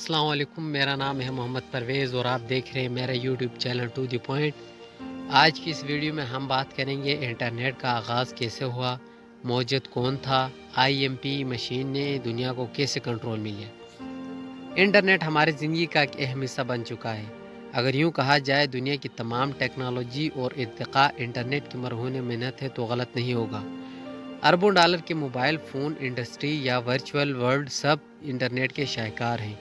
अस्सलाम वालेकुम। मेरा नाम है मोहम्मद परवेज़ और आप देख रहे हैं मेरा YouTube channel to the point. आज की इस वीडियो में हम बात करेंगे इंटरनेट का आगाज़ कैसे हुआ, मौजूद कौन था, आईएमपी मशीन ने दुनिया को कैसे कंट्रोल मिला। इंटरनेट हमारी ज़िंदगी का एक अहम हिस्सा बन चुका है। अगर यूँ कहा जाए दुनिया की तमाम टेक्नोलॉजी और इर्तिक़ा इंटरनेट की मरहून मेहनत है तो गलत नहीं होगा। अरबों डॉलर के मोबाइल फ़ोन इंडस्ट्री या वर्चुअल वर्ल्ड सब इंटरनेट के शाहकार हैं।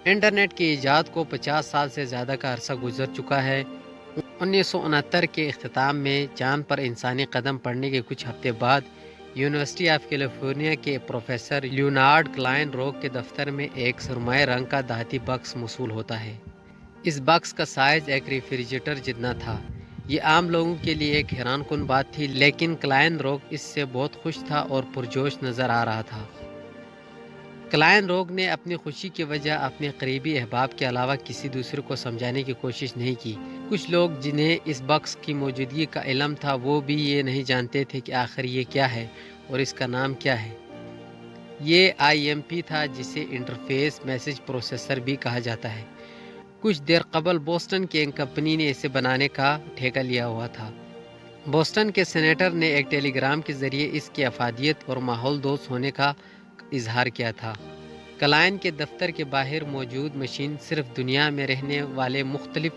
इंटरनेट की ईजाद को 50 साल से ज़्यादा का अरसा गुजर चुका है। 1969 के इख्तिताम में चांद पर इंसानी कदम पड़ने के कुछ हफ्ते बाद यूनिवर्सिटी ऑफ कैलिफोर्निया के प्रोफेसर लियोनार्ड क्लाइन रॉक के दफ्तर में एक सुरमई रंग का धाती बक्स मौसूल होता है। इस बक्स का साइज एक रेफ्रिजरेटर जितना था। ये आम लोगों के लिए एक हैरानकुन बात थी, लेकिन क्लाइन रॉक इससे बहुत खुश था और पुरजोश नज़र आ रहा था। क्लाइन रॉक ने अपनी खुशी की वजह अपने करीबी अहबाब के अलावा किसी दूसरे को समझाने की कोशिश नहीं की। कुछ लोग जिन्हें इस बक्स की मौजूदगी का इल्म था वो भी ये नहीं जानते थे कि आखिर ये क्या है और इसका नाम क्या है। ये आईएमपी था, जिसे इंटरफेस मैसेज प्रोसेसर भी कहा जाता है। कुछ देर कबल बोस्टन की एक कंपनी ने इसे बनाने का ठेका लिया हुआ था। बोस्टन के सेनेटर ने एक टेलीग्राम के ज़रिए इसकी अफादियत और माहौल दोस्त होने का इजहार किया था। क्लाइन के दफ्तर के बाहर मौजूद मशीन सिर्फ दुनिया में रहने वाले मुख्तलिफ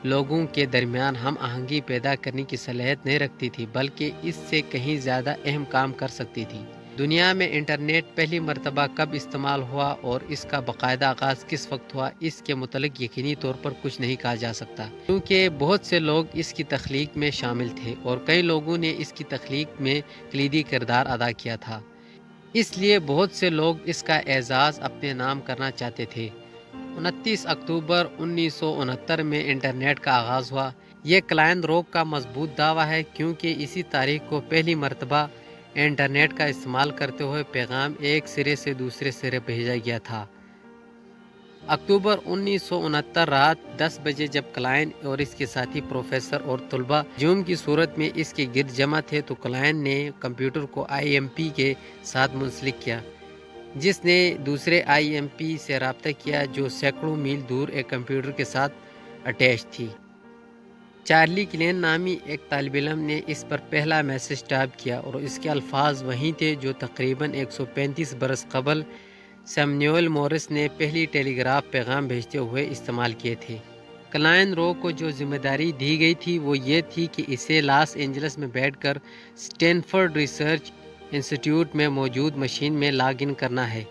लोगों के दरमियान हम आहंगी पैदा करने की सलाहियत नहीं रखती थी, बल्कि इससे कहीं ज़्यादा अहम काम कर सकती थी। दुनिया में इंटरनेट पहली मरतबा कब इस्तेमाल हुआ और इसका बाकायदा आगाज़ किस वक्त हुआ, इसके मुतल्लिक यकीनी तौर पर कुछ नहीं कहा जा सकता, क्योंकि बहुत से लोग इसकी तख्लीक में शामिल थे और कई लोगों ने इसकी तख्लीक में कलीदी किरदार अदा किया था। इसलिए बहुत से लोग इसका एजाज़ अपने नाम करना चाहते थे। 29 अक्टूबर 1969 में इंटरनेट का आगाज़ हुआ। यह क्लाइन रॉक का मजबूत दावा है, क्योंकि इसी तारीख को पहली मरतबा इंटरनेट का इस्तेमाल करते हुए पैगाम एक सिरे से दूसरे सिरे भेजा गया था। अक्टूबर 1969 रात 10 बजे जब क्लाइन और इसके साथी प्रोफेसर और तलबा जूम की सूरत में इसके गिर्द जमा थे तो क्लाइन ने कंप्यूटर को आईएमपी के साथ मुंसलिक किया, जिसने दूसरे आईएमपी से रब्ता किया जो सैकड़ों मील दूर एक कंप्यूटर के साथ अटैच थी। चार्ली क्लेन नामी एक तालिब इल्म ने इस पर पहला मैसेज टाइप किया और इसके अल्फाज वही थे जो तकरीबन 135 बरस कबल सैमुअल मॉरिस ने पहली टेलीग्राफ पैगाम भेजते हुए इस्तेमाल किए थे। क्लाइन रॉक को जो जिम्मेदारी दी गई थी वो ये थी कि इसे लॉस एंजल्स में बैठकर स्टैनफोर्ड रिसर्च इंस्टीट्यूट में मौजूद मशीन में लॉग इन करना है।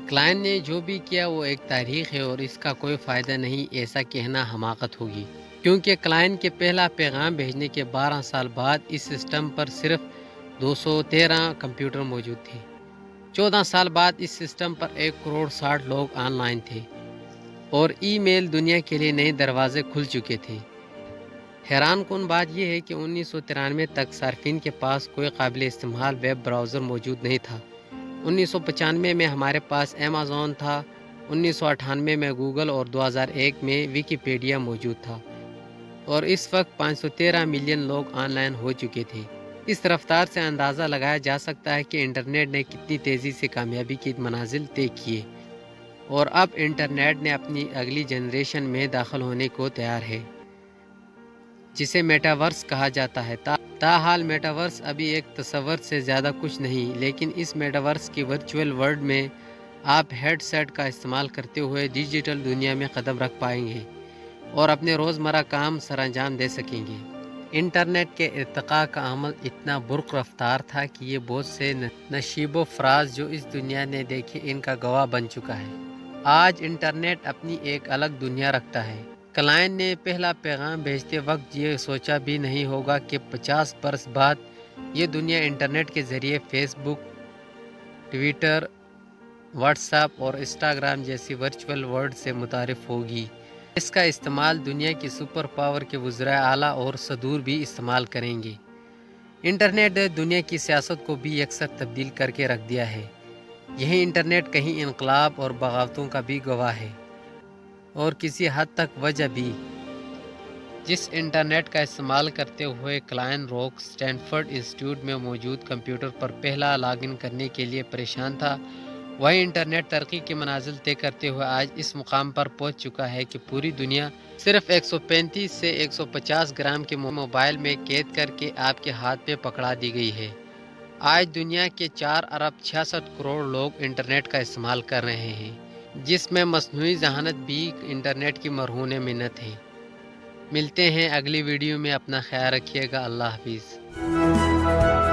क्लाइन ने जो भी किया वो एक तारीख है और इसका कोई फ़ायदा नहीं, ऐसा कहना हमाकत होगी, क्योंकि क्लाइन के पहला पैगाम भेजने के 12 साल बाद इस सिस्टम पर सिर्फ 213 कंप्यूटर मौजूद थे। 14 साल बाद इस सिस्टम पर 1 करोड़ 60 लोग ऑनलाइन थे और ईमेल दुनिया के लिए नए दरवाजे खुल चुके थे। हैरानकुन बात यह है कि 1993 तक सार्फिन के पास कोई काबिल इस्तेमाल वेब ब्राउज़र मौजूद नहीं था। 1995 में हमारे पास अमेज़न था, 1998 में गूगल और 2001 में विकिपीडिया मौजूद था और इस वक्त 513 मिलियन लोग ऑनलाइन हो चुके थे। इस रफ्तार से अंदाज़ा लगाया जा सकता है कि इंटरनेट ने कितनी तेज़ी से कामयाबी की मनाजिल तय किए और अब इंटरनेट ने अपनी अगली जनरेशन में दाखिल होने को तैयार है, जिसे मेटावर्स कहा जाता है। ताहाल मेटावर्स अभी एक तस्वर से ज़्यादा कुछ नहीं, लेकिन इस मेटावर्स की वर्चुअल वर्ल्ड में आप हेडसेट का इस्तेमाल करते हुए डिजिटल दुनिया में कदम रख पाएंगे और अपने रोज़मर्रा काम सरअंजाम दे सकेंगे। इंटरनेट के इर्तिक़ा का अमल इतना बुर्क रफ्तार था कि ये बहुत से नशीबो फराज जो इस दुनिया ने देखे इनका गवाह बन चुका है। आज इंटरनेट अपनी एक अलग दुनिया रखता है। क्लाइन ने पहला पैगाम भेजते वक्त ये सोचा भी नहीं होगा कि 50 बरस बाद ये दुनिया इंटरनेट के ज़रिए फेसबुक, ट्विटर, व्हाट्सएप और इंस्टाग्राम जैसी वर्चुअल वर्ल्ड से मुतारिफ होगी। इसका इस्तेमाल दुनिया की सुपर पावर के वज़राए आला और सदूर भी इस्तेमाल करेंगे। इंटरनेट ने दुनिया की सियासत को भी अक्सर तब्दील करके रख दिया है। यही इंटरनेट कहीं इनकलाब और बगावतों का भी गवाह है और किसी हद तक वजह भी। जिस इंटरनेट का इस्तेमाल करते हुए क्लाइन रॉक स्टैनफोर्ड इंस्टीट्यूट में मौजूद कंप्यूटर पर पहला लॉगिन करने के लिए परेशान था, وہی انٹرنیٹ ترقی کے منازل طے کرتے ہوئے آج اس مقام پر پہنچ چکا ہے کہ پوری دنیا صرف 135 سے 150 گرام کے موبائل میں قید کر کے آپ کے ہاتھ میں پکڑا دی گئی ہے۔ آج دنیا کے 4 ارب 66 کروڑ لوگ انٹرنیٹ کا استعمال کر رہے ہیں، جس میں مصنوعی ذہانت بھی انٹرنیٹ کی مرہون منت ہے۔ ملتے ہیں اگلی ویڈیو میں، اپنا خیال رکھیے گا، اللہ حافظ۔